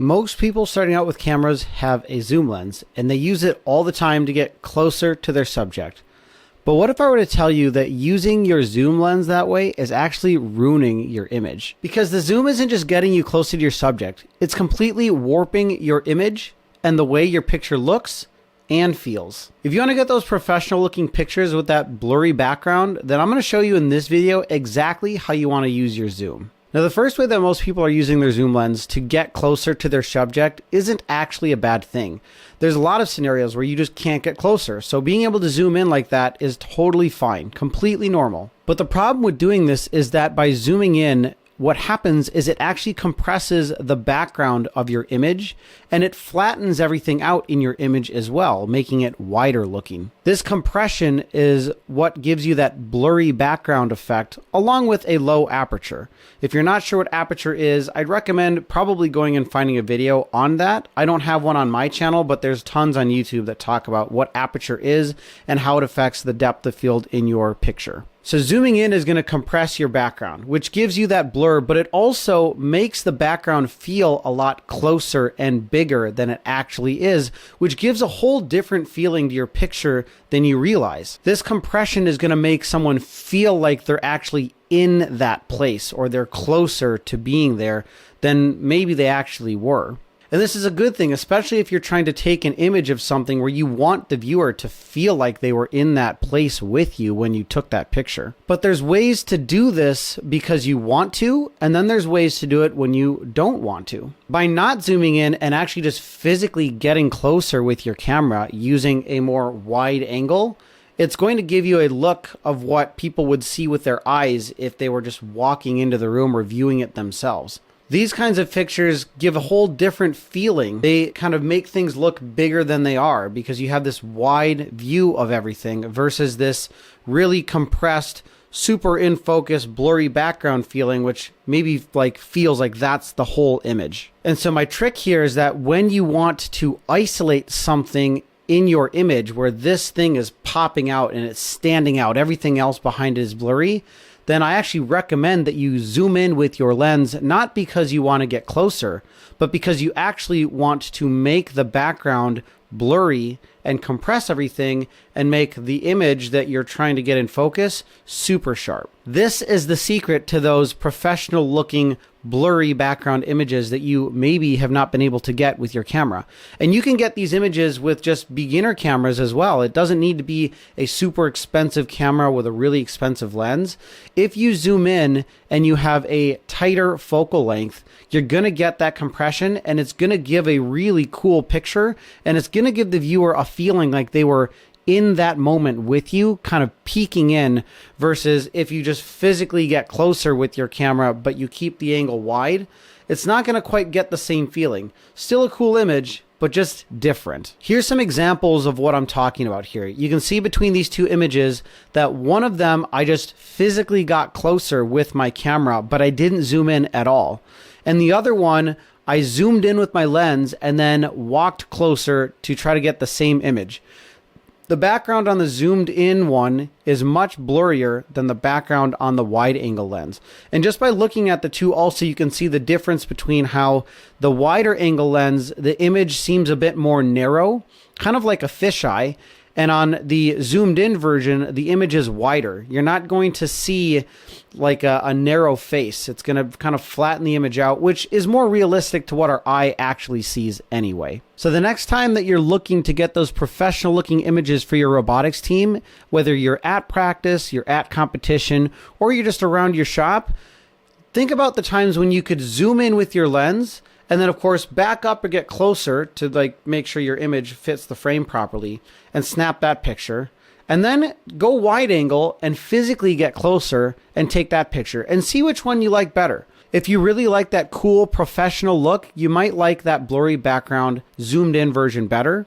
Most people starting out with cameras have a zoom lens, and they use it all the time to get closer to their subject. But what if I were to tell you that using your zoom lens that way is actually ruining your image? Because the zoom isn't just getting you closer to your subject, it's completely warping your image and the way your picture looks and feels. If you want to get those professional looking pictures with that blurry background, then I'm going to show you in this video exactly how you want to use your zoom. Now, the first way that most people are using their zoom lens to get closer to their subject isn't actually a bad thing. There's a lot of scenarios where you just can't get closer, so being able to zoom in like that is totally fine, completely normal. But the problem with doing this is that by zooming in, what happens is it actually compresses the background of your image and it flattens everything out in your image as well, making it wider looking. This compression is what gives you that blurry background effect along with a low aperture. If you're not sure what aperture is, I'd recommend probably going and finding a video on that. I don't have one on my channel, but there's tons on YouTube that talk about what aperture is and how it affects the depth of field in your picture. So zooming in is going to compress your background, which gives you that blur, but it also makes the background feel a lot closer and bigger than it actually is, which gives a whole different feeling to your picture than you realize. This compression is going to make someone feel like they're actually in that place or they're closer to being there than maybe they actually were. And this is a good thing, especially if you're trying to take an image of something where you want the viewer to feel like they were in that place with you when you took that picture. But there's ways to do this because you want to, and then there's ways to do it when you don't want to. By not zooming in and actually just physically getting closer with your camera using a more wide angle, it's going to give you a look of what people would see with their eyes if they were just walking into the room or viewing it themselves. These kinds of pictures give a whole different feeling. They kind of make things look bigger than they are because you have this wide view of everything versus this really compressed, super in focus, blurry background feeling, which maybe like feels like that's the whole image. And so my trick here is that when you want to isolate something in your image where this thing is popping out and it's standing out, everything else behind it is blurry, then I actually recommend that you zoom in with your lens, not because you want to get closer, but because you actually want to make the background blurry and compress everything and make the image that you're trying to get in focus super sharp. This is the secret to those professional looking blurry background images that you maybe have not been able to get with your camera. And you can get these images with just beginner cameras as well. It doesn't need to be a super expensive camera with a really expensive lens. If you zoom in and you have a tighter focal length, you're going to get that compression and it's going to give a really cool picture, and it's going to give the viewer a feeling like they were in that moment with you, kind of peeking in, versus if you just physically get closer with your camera but you keep the angle wide, it's not going to quite get the same feeling. Still a cool image, but just different. Here's some examples of what I'm talking about here. You can see between these two images that one of them I just physically got closer with my camera, but I didn't zoom in at all. And the other one, I zoomed in with my lens and then walked closer to try to get the same image. The background on the zoomed in one is much blurrier than the background on the wide angle lens. And just by looking at the two also, you can see the difference between how the wider angle lens, the image seems a bit more narrow, kind of like a fisheye. And on the zoomed in version, the image is wider. You're not going to see like a narrow face. It's going to kind of flatten the image out, which is more realistic to what our eye actually sees anyway. So the next time that you're looking to get those professional looking images for your robotics team, whether you're at practice, you're at competition, or you're just around your shop, think about the times when you could zoom in with your lens and then, of course, back up or get closer to like make sure your image fits the frame properly and snap that picture. And then go wide angle and physically get closer and take that picture and see which one you like better. If you really like that cool professional look, you might like that blurry background zoomed in version better.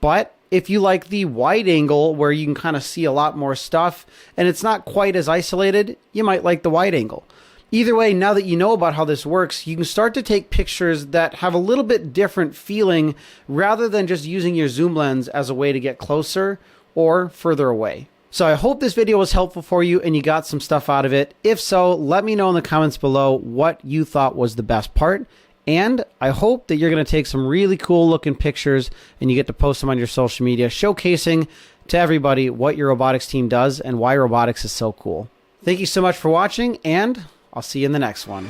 But if you like the wide angle where you can kind of see a lot more stuff and it's not quite as isolated, you might like the wide angle. Either way, now that you know about how this works, you can start to take pictures that have a little bit different feeling rather than just using your zoom lens as a way to get closer or further away. So I hope this video was helpful for you and you got some stuff out of it. If so, let me know in the comments below what you thought was the best part. And I hope that you're going to take some really cool looking pictures and you get to post them on your social media, showcasing to everybody what your robotics team does and why robotics is so cool. Thank you so much for watching, and I'll see you in the next one.